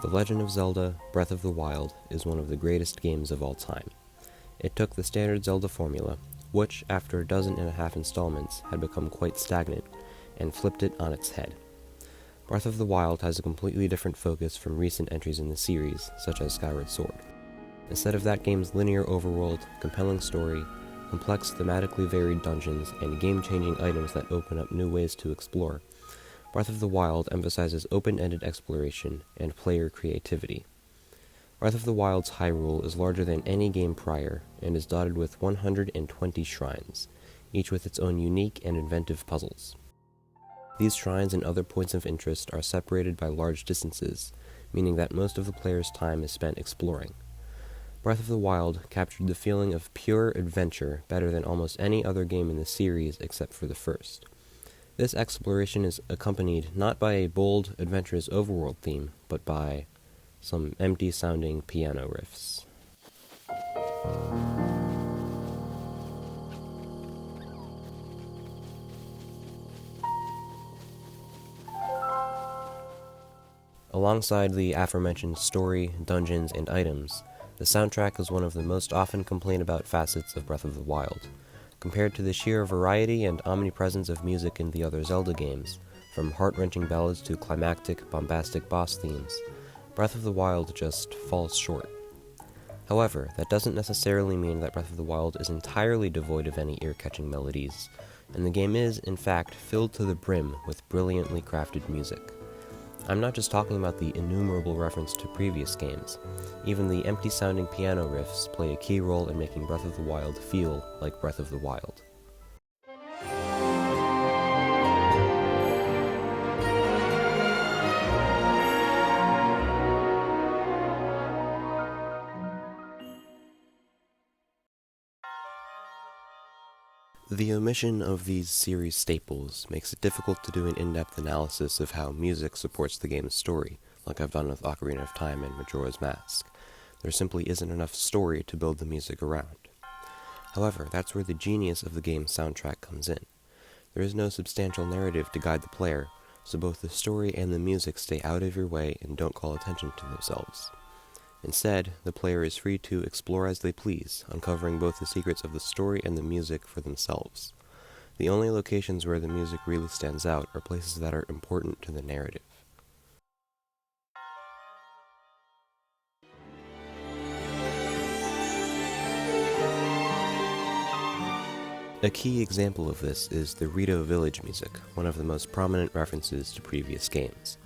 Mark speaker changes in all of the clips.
Speaker 1: The Legend of Zelda: Breath of the Wild is one of the greatest games of all time. It took the standard Zelda formula, which, after a dozen and a half installments, had become quite stagnant, and flipped it on its head. Breath of the Wild has a completely different focus from recent entries in the series, such as Skyward Sword. Instead of that game's linear overworld, compelling story, complex thematically varied dungeons, and game-changing items that open up new ways to explore, Breath of the Wild emphasizes open-ended exploration and player creativity. Breath of the Wild's Hyrule is larger than any game prior, and is dotted with 120 shrines, each with its own unique and inventive puzzles. These shrines and other points of interest are separated by large distances, meaning that most of the player's time is spent exploring. Breath of the Wild captured the feeling of pure adventure better than almost any other game in the series except for the first. This exploration is accompanied not by a bold, adventurous overworld theme, but by some empty-sounding piano riffs. Alongside the aforementioned story, dungeons, and items, the soundtrack is one of the most often complained about facets of Breath of the Wild. Compared to the sheer variety and omnipresence of music in the other Zelda games, from heart-wrenching ballads to climactic, bombastic boss themes, Breath of the Wild just falls short. However, that doesn't necessarily mean that Breath of the Wild is entirely devoid of any ear-catching melodies, and the game is, in fact, filled to the brim with brilliantly crafted music. I'm not just talking about the innumerable reference to previous games. Even the empty-sounding piano riffs play a key role in making Breath of the Wild feel like Breath of the Wild. The omission of these series staples makes it difficult to do an in-depth analysis of how music supports the game's story, like I've done with Ocarina of Time and Majora's Mask. There simply isn't enough story to build the music around. However, that's where the genius of the game's soundtrack comes in. There is no substantial narrative to guide the player, so both the story and the music stay out of your way and don't call attention to themselves. Instead, the player is free to explore as they please, uncovering both the secrets of the story and the music for themselves. The only locations where the music really stands out are places that are important to the narrative. A key example of this is the Rito Village music, one of the most prominent references to previous games.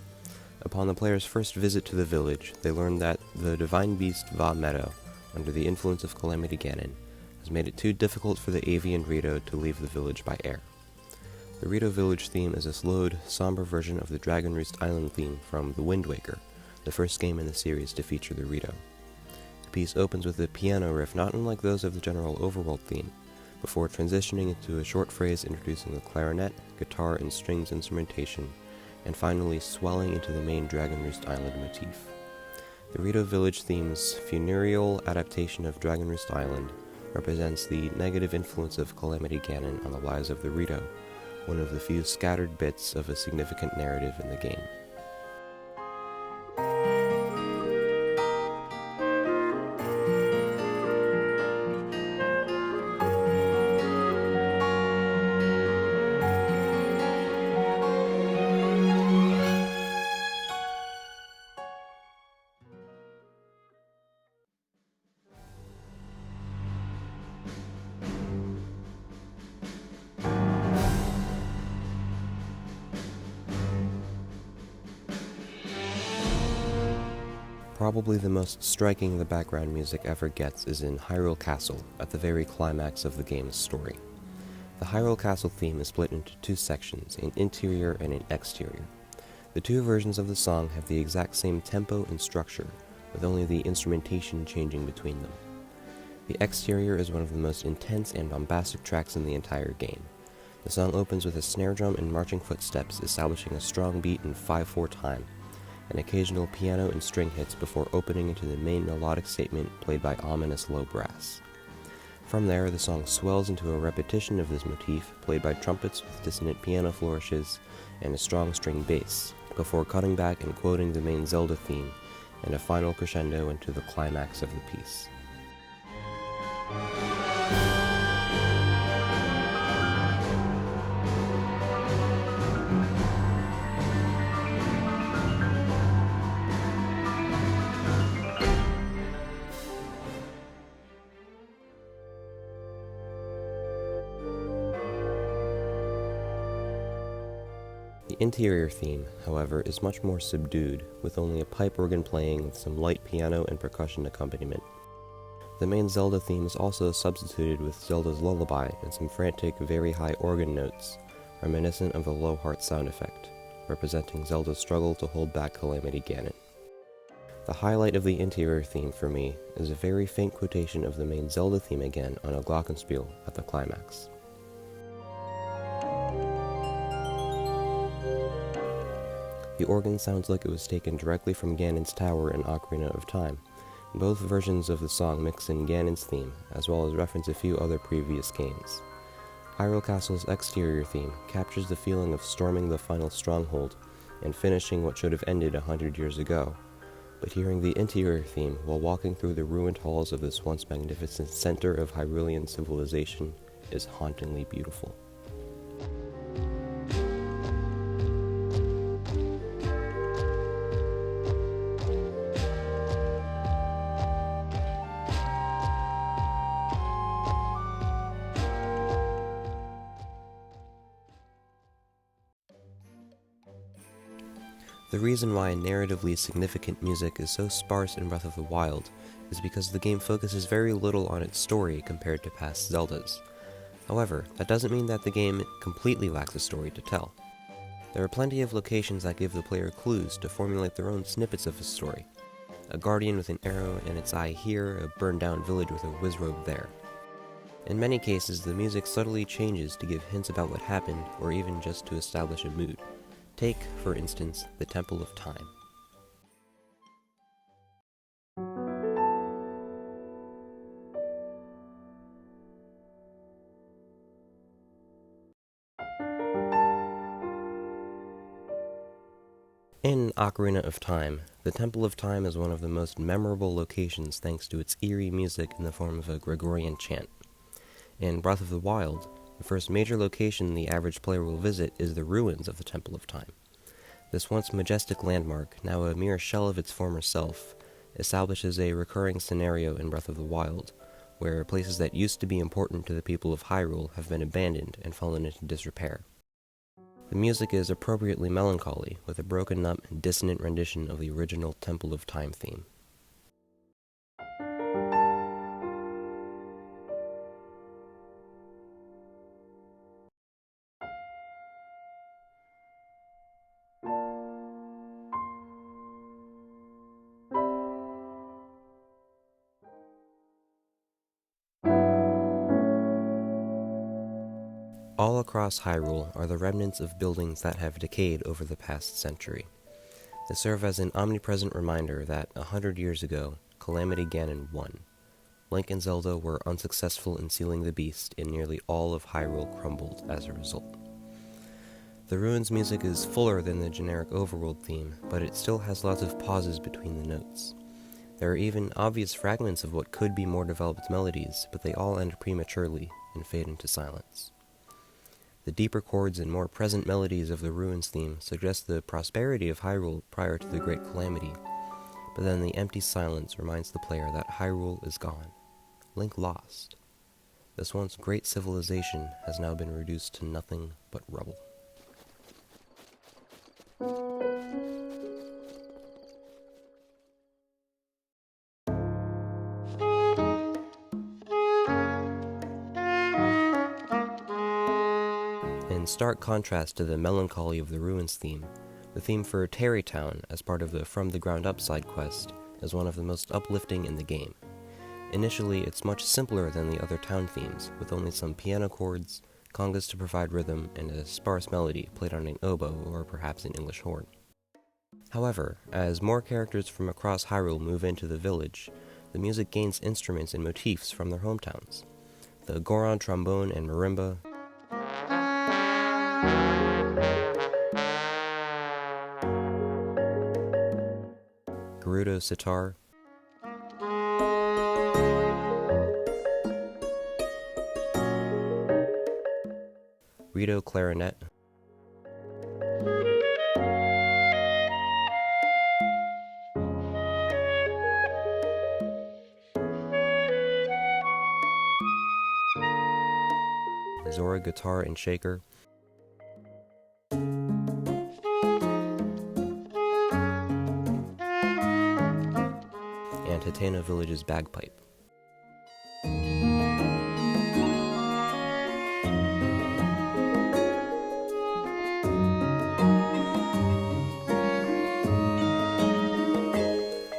Speaker 1: Upon the player's first visit to the village, they learn that the divine beast Va Meadow, under the influence of Calamity Ganon, has made it too difficult for the avian Rito to leave the village by air. The Rito Village theme is a slowed, somber version of the Dragon Roost Island theme from The Wind Waker, the first game in the series to feature the Rito. The piece opens with a piano riff not unlike those of the general overworld theme, before transitioning into a short phrase introducing the clarinet, guitar, and strings instrumentation, and finally swelling into the main Dragon Roost Island motif. The Rito Village theme's funereal adaptation of Dragon Roost Island represents the negative influence of Calamity Ganon on the lives of the Rito, one of the few scattered bits of a significant narrative in the game. Probably the most striking the background music ever gets is in Hyrule Castle, at the very climax of the game's story. The Hyrule Castle theme is split into two sections, an interior and an exterior. The two versions of the song have the exact same tempo and structure, with only the instrumentation changing between them. The exterior is one of the most intense and bombastic tracks in the entire game. The song opens with a snare drum and marching footsteps establishing a strong beat in 5/4 time, and occasional piano and string hits before opening into the main melodic statement played by ominous low brass. From there, the song swells into a repetition of this motif played by trumpets with dissonant piano flourishes and a strong string bass, before cutting back and quoting the main Zelda theme and a final crescendo into the climax of the piece. The interior theme, however, is much more subdued, with only a pipe organ playing with some light piano and percussion accompaniment. The main Zelda theme is also substituted with Zelda's lullaby and some frantic, very high organ notes, reminiscent of the low heart sound effect, representing Zelda's struggle to hold back Calamity Ganon. The highlight of the interior theme for me is a very faint quotation of the main Zelda theme again on a glockenspiel at the climax. The organ sounds like it was taken directly from Ganon's tower in Ocarina of Time. Both versions of the song mix in Ganon's theme, as well as reference a few other previous games. Hyrule Castle's exterior theme captures the feeling of storming the final stronghold and finishing what should have ended 100 years ago, but hearing the interior theme while walking through the ruined halls of this once magnificent center of Hyrulean civilization is hauntingly beautiful. The reason why narratively significant music is so sparse in Breath of the Wild is because the game focuses very little on its story compared to past Zeldas. However, that doesn't mean that the game completely lacks a story to tell. There are plenty of locations that give the player clues to formulate their own snippets of a story. A guardian with an arrow in its eye here, a burned down village with a wizrobe there. In many cases, the music subtly changes to give hints about what happened, or even just to establish a mood. Take, for instance, the Temple of Time. In Ocarina of Time, the Temple of Time is one of the most memorable locations thanks to its eerie music in the form of a Gregorian chant. In Breath of the Wild, the first major location the average player will visit is the ruins of the Temple of Time. This once majestic landmark, now a mere shell of its former self, establishes a recurring scenario in Breath of the Wild, where places that used to be important to the people of Hyrule have been abandoned and fallen into disrepair. The music is appropriately melancholy, with a broken-up and dissonant rendition of the original Temple of Time theme. All across Hyrule are the remnants of buildings that have decayed over the past century. They serve as an omnipresent reminder that 100 years ago, Calamity Ganon won. Link and Zelda were unsuccessful in sealing the beast, and nearly all of Hyrule crumbled as a result. The ruins music is fuller than the generic overworld theme, but it still has lots of pauses between the notes. There are even obvious fragments of what could be more developed melodies, but they all end prematurely and fade into silence. The deeper chords and more present melodies of the Ruins theme suggest the prosperity of Hyrule prior to the Great Calamity, but then the empty silence reminds the player that Hyrule is gone. Link lost. This once great civilization has now been reduced to nothing but rubble. In stark contrast to the melancholy of the Ruins theme, the theme for Tarrytown, as part of the From the Ground Up side quest, is one of the most uplifting in the game. Initially, it's much simpler than the other town themes, with only some piano chords, congas to provide rhythm, and a sparse melody played on an oboe or perhaps an English horn. However, as more characters from across Hyrule move into the village, the music gains instruments and motifs from their hometowns. The Goron trombone and marimba, Gerudo Kodo sitar, Rito clarinet, Zora guitar and shaker, and Hatena Village's bagpipe.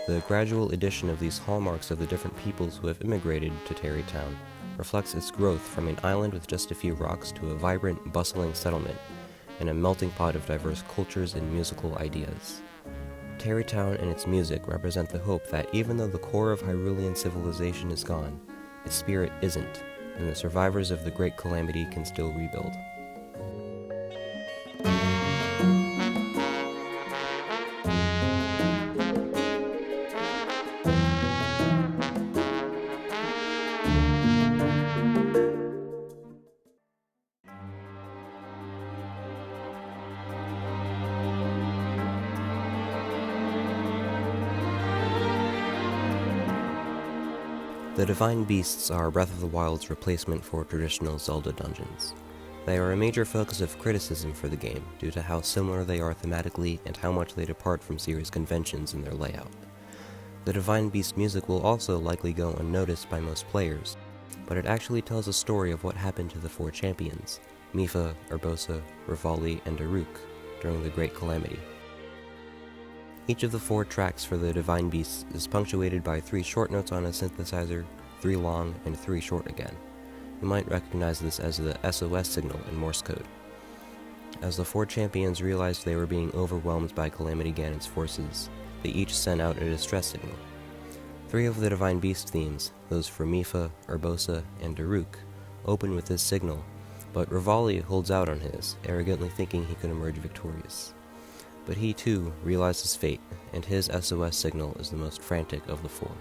Speaker 1: The gradual addition of these hallmarks of the different peoples who have immigrated to Tarrytown reflects its growth from an island with just a few rocks to a vibrant, bustling settlement, and a melting pot of diverse cultures and musical ideas. Tarrytown and its music represent the hope that even though the core of Hyrulean civilization is gone, its spirit isn't, and the survivors of the Great Calamity can still rebuild. The Divine Beasts are Breath of the Wild's replacement for traditional Zelda dungeons. They are a major focus of criticism for the game due to how similar they are thematically and how much they depart from series conventions in their layout. The Divine Beast music will also likely go unnoticed by most players, but it actually tells a story of what happened to the four champions, Mipha, Urbosa, Revali, and Daruk, during the Great Calamity. Each of the four tracks for the Divine Beasts is punctuated by 3 short notes on a synthesizer, 3 long, and 3 short again. You might recognize this as the SOS signal in Morse code. As the 4 champions realized they were being overwhelmed by Calamity Ganon's forces, they each sent out a distress signal. 3 of the Divine Beast themes, those for Mipha, Urbosa, and Daruk, open with this signal, but Revali holds out on his, arrogantly thinking he could emerge victorious. But he too realized his fate, and his SOS signal is the most frantic of the 4.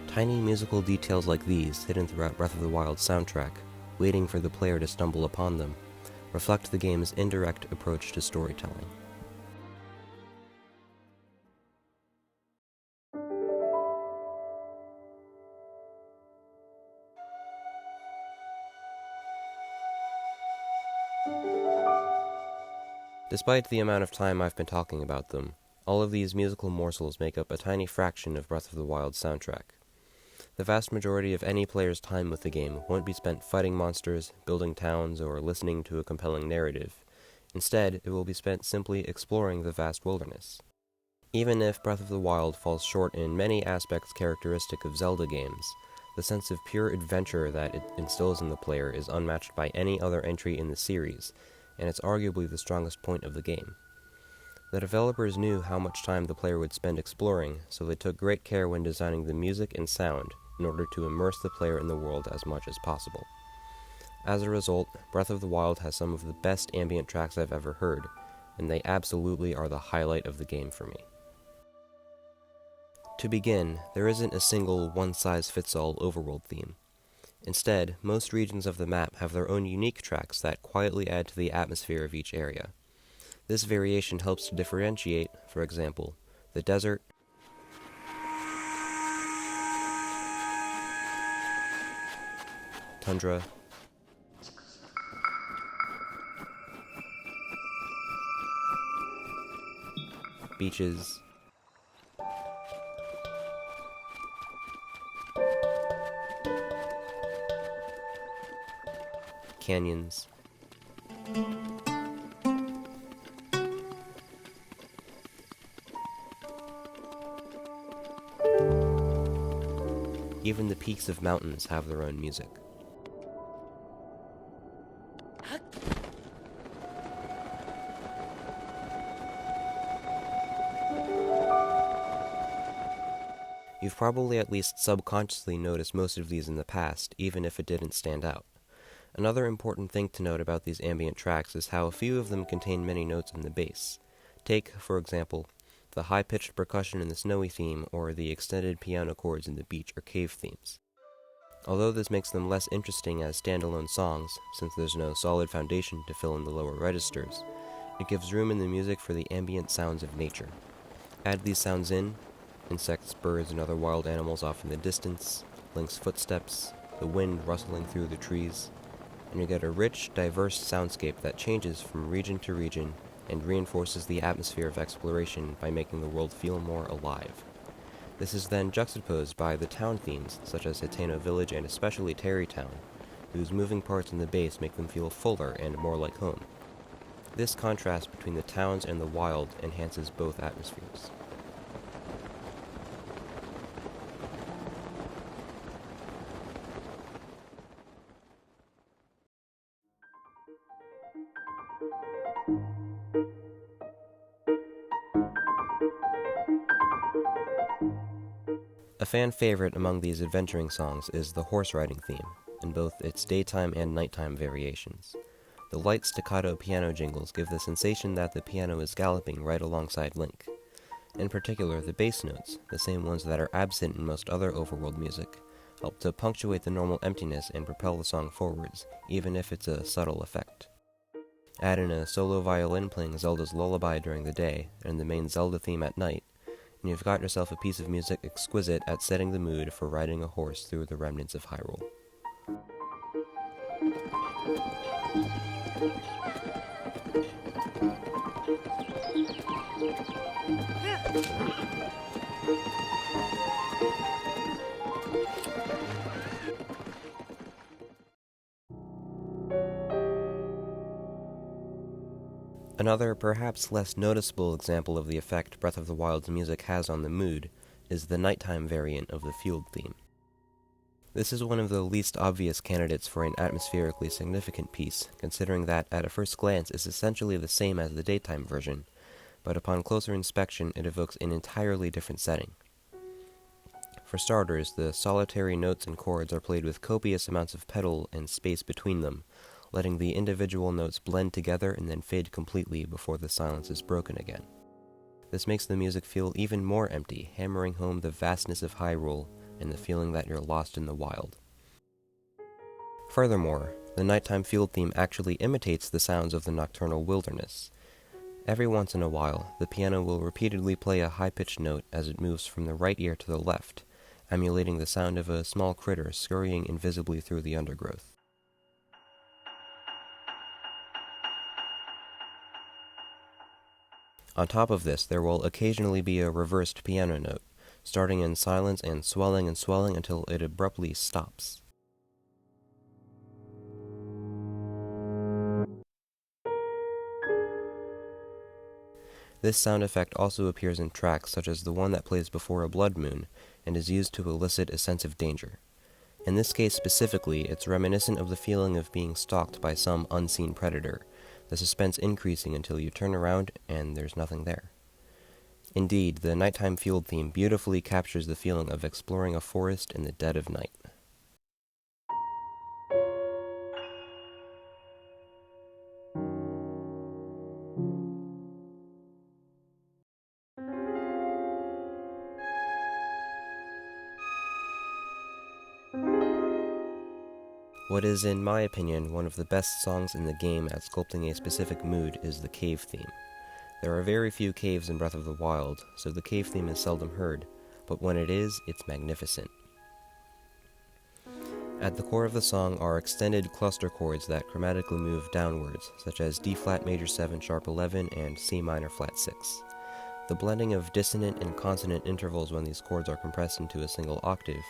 Speaker 1: Tiny musical details like these, hidden throughout Breath of the Wild's soundtrack, waiting for the player to stumble upon them, reflect the game's indirect approach to storytelling. Despite the amount of time I've been talking about them, all of these musical morsels make up a tiny fraction of Breath of the Wild's soundtrack. The vast majority of any player's time with the game won't be spent fighting monsters, building towns, or listening to a compelling narrative. Instead, it will be spent simply exploring the vast wilderness. Even if Breath of the Wild falls short in many aspects characteristic of Zelda games, the sense of pure adventure that it instills in the player is unmatched by any other entry in the series, and it's arguably the strongest point of the game. The developers knew how much time the player would spend exploring, so they took great care when designing the music and sound in order to immerse the player in the world as much as possible. As a result, Breath of the Wild has some of the best ambient tracks I've ever heard, and they absolutely are the highlight of the game for me. To begin, there isn't a single one-size-fits-all overworld theme. Instead, most regions of the map have their own unique tracks that quietly add to the atmosphere of each area. This variation helps to differentiate, for example, the desert, tundra, beaches, canyons, even the peaks of mountains have their own music. You've probably at least subconsciously noticed most of these in the past, even if it didn't stand out. Another important thing to note about these ambient tracks is how a few of them contain many notes in the bass. Take, for example, the high-pitched percussion in the Snowy theme, or the extended piano chords in the beach or cave themes. Although this makes them less interesting as standalone songs, since there's no solid foundation to fill in the lower registers, it gives room in the music for the ambient sounds of nature. Add these sounds in: insects, birds, and other wild animals off in the distance, Link's footsteps, the wind rustling through the trees, and you get a rich, diverse soundscape that changes from region to region and reinforces the atmosphere of exploration by making the world feel more alive. This is then juxtaposed by the town themes, such as Hateno Village and especially Terrytown, whose moving parts in the bass make them feel fuller and more like home. This contrast between the towns and the wild enhances both atmospheres. A fan favorite among these adventuring songs is the horse riding theme, in both its daytime and nighttime variations. The light staccato piano jingles give the sensation that the piano is galloping right alongside Link. In particular, the bass notes, the same ones that are absent in most other overworld music, help to punctuate the normal emptiness and propel the song forwards, even if it's a subtle effect. Add in a solo violin playing Zelda's lullaby during the day, and the main Zelda theme at night, and you've got yourself a piece of music exquisite at setting the mood for riding a horse through the remnants of Hyrule. Another, perhaps less noticeable example of the effect Breath of the Wild's music has on the mood is the nighttime variant of the field theme. This is one of the least obvious candidates for an atmospherically significant piece, considering that at a first glance it's essentially the same as the daytime version, but upon closer inspection it evokes an entirely different setting. For starters, the solitary notes and chords are played with copious amounts of pedal and space between them, letting the individual notes blend together and then fade completely before the silence is broken again. This makes the music feel even more empty, hammering home the vastness of Hyrule and the feeling that you're lost in the wild. Furthermore, the nighttime field theme actually imitates the sounds of the nocturnal wilderness. Every once in a while, the piano will repeatedly play a high-pitched note as it moves from the right ear to the left, emulating the sound of a small critter scurrying invisibly through the undergrowth. On top of this, there will occasionally be a reversed piano note, starting in silence and swelling until it abruptly stops. This sound effect also appears in tracks such as the one that plays before a blood moon, and is used to elicit a sense of danger. In this case specifically, it's reminiscent of the feeling of being stalked by some unseen predator, the suspense increasing until you turn around and there's nothing there. Indeed, the nighttime field theme beautifully captures the feeling of exploring a forest in the dead of night. What is, in my opinion, one of the best songs in the game at sculpting a specific mood is the cave theme. There are very few caves in Breath of the Wild, so the cave theme is seldom heard, but when it is, it's magnificent. At the core of the song are extended cluster chords that chromatically move downwards, such as D-flat major 7 sharp 11 and C minor flat 6. The blending of dissonant and consonant intervals when these chords are compressed into a single octave,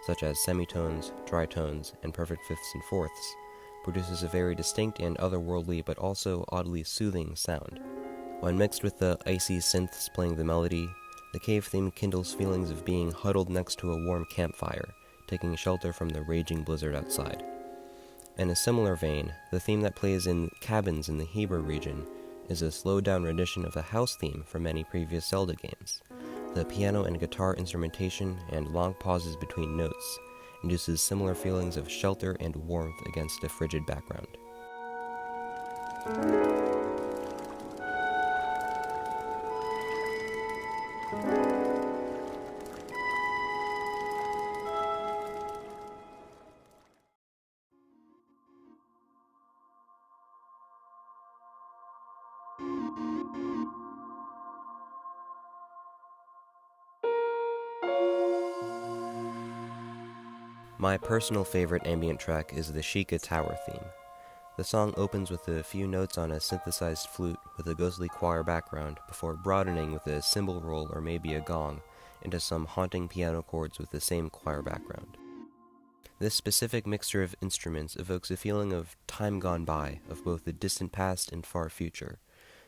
Speaker 1: such as semitones, tritones, and perfect fifths and fourths, produces a very distinct and otherworldly but also oddly soothing sound. When mixed with the icy synths playing the melody, the cave theme kindles feelings of being huddled next to a warm campfire, taking shelter from the raging blizzard outside. In a similar vein, the theme that plays in cabins in the Heber region is a slowed-down rendition of the house theme from many previous Zelda games. The piano and guitar instrumentation and long pauses between notes induces similar feelings of shelter and warmth against a frigid background. My personal favorite ambient track is the Sheikah Tower theme. The song opens with a few notes on a synthesized flute with a ghostly choir background before broadening with a cymbal roll or maybe a gong into some haunting piano chords with the same choir background. This specific mixture of instruments evokes a feeling of time gone by, of both the distant past and far future,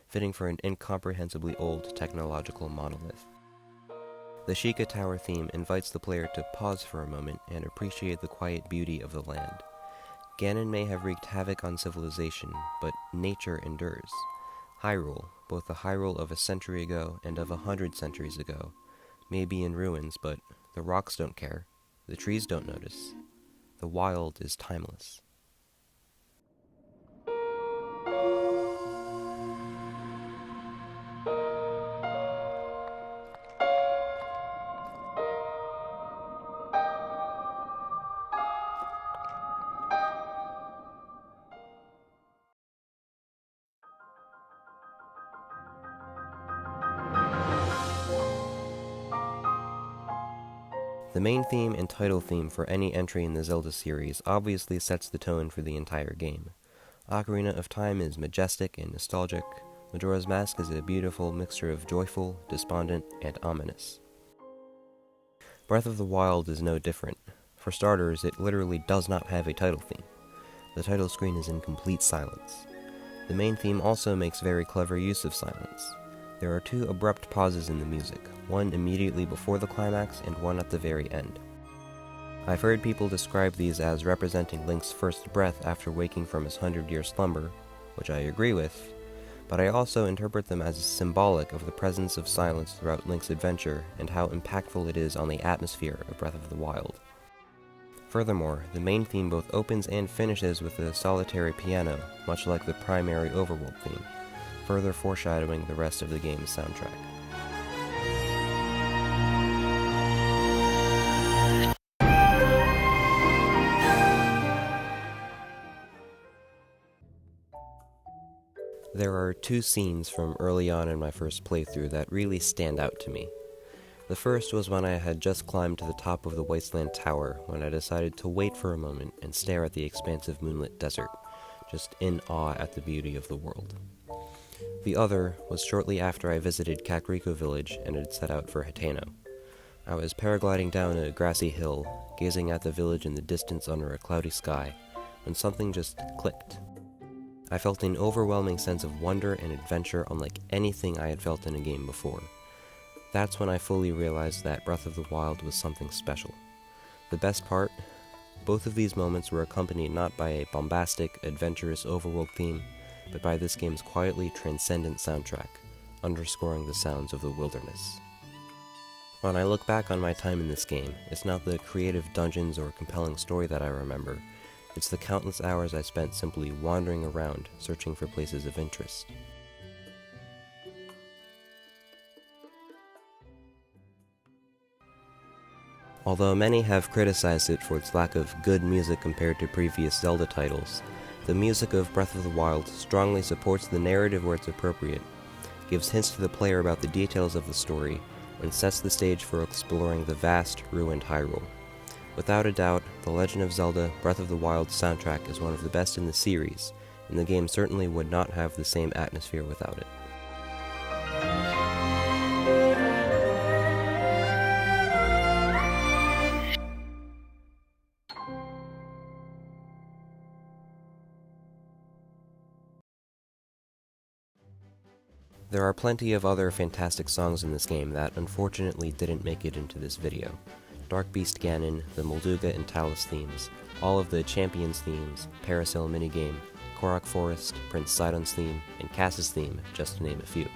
Speaker 1: fitting for an incomprehensibly old technological monolith. The Sheikah Tower theme invites the player to pause for a moment and appreciate the quiet beauty of the land. Ganon may have wreaked havoc on civilization, but nature endures. Hyrule, both the Hyrule of a century ago and of 100 centuries ago, may be in ruins, but the rocks don't care, the trees don't notice. The wild is timeless. The main theme and title theme for any entry in the Zelda series obviously sets the tone for the entire game. Ocarina of Time is majestic and nostalgic. Majora's Mask is a beautiful mixture of joyful, despondent, and ominous. Breath of the Wild is no different. For starters, it literally does not have a title theme. The title screen is in complete silence. The main theme also makes very clever use of silence. There are two abrupt pauses in the music, one immediately before the climax and one at the very end. I've heard people describe these as representing Link's first breath after waking from his 100-year slumber, which I agree with, but I also interpret them as symbolic of the presence of silence throughout Link's adventure and how impactful it is on the atmosphere of Breath of the Wild. Furthermore, the main theme both opens and finishes with a solitary piano, much like the primary overworld theme, further foreshadowing the rest of the game's soundtrack. There are two scenes from early on in my first playthrough that really stand out to me. The first was when I had just climbed to the top of the Wasteland Tower when I decided to wait for a moment and stare at the expansive moonlit desert, just in awe at the beauty of the world. The other was shortly after I visited Kakariko Village and had set out for Hateno. I was paragliding down a grassy hill, gazing at the village in the distance under a cloudy sky, when something just clicked. I felt an overwhelming sense of wonder and adventure unlike anything I had felt in a game before. That's when I fully realized that Breath of the Wild was something special. The best part? Both of these moments were accompanied not by a bombastic, adventurous overworld theme, but by this game's quietly transcendent soundtrack, underscoring the sounds of the wilderness. When I look back on my time in this game, it's not the creative dungeons or compelling story that I remember, it's the countless hours I spent simply wandering around, searching for places of interest. Although many have criticized it for its lack of good music compared to previous Zelda titles, the music of Breath of the Wild strongly supports the narrative where it's appropriate, gives hints to the player about the details of the story, and sets the stage for exploring the vast, ruined Hyrule. Without a doubt, the Legend of Zelda Breath of the Wild soundtrack is one of the best in the series, and the game certainly would not have the same atmosphere without it. There are plenty of other fantastic songs in this game that unfortunately didn't make it into this video. Dark Beast Ganon, the Molduga and Talus themes, all of the Champions themes, Parasail minigame, Korok Forest, Prince Sidon's theme, and Cass's theme, just to name a few.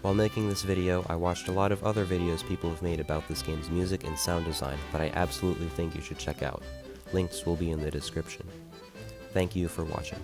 Speaker 1: While making this video, I watched a lot of other videos people have made about this game's music and sound design that I absolutely think you should check out. Links will be in the description. Thank you for watching.